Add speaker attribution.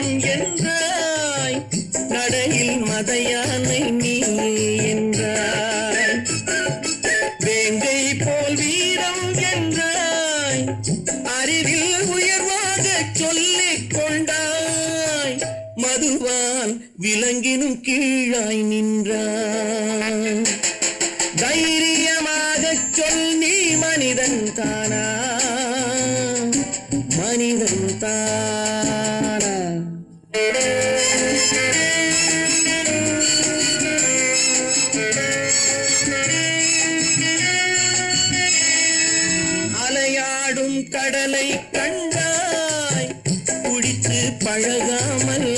Speaker 1: வீரம் என்றாய், நடையில் மதையானை நீ என்றாய். வேங்கை போல் வீரம் என்றாய், அறிவில் உயர்வாக சொல்லிக் கொண்டாய். மதுவால் விலங்கினும் கீழாய் நின்றாய். தைரியமாக சொல், நீ மனிதன் தானா? மனிதன் தானா? அலையாடும் கடலை கண்டாய், குடித்து பழகாமல்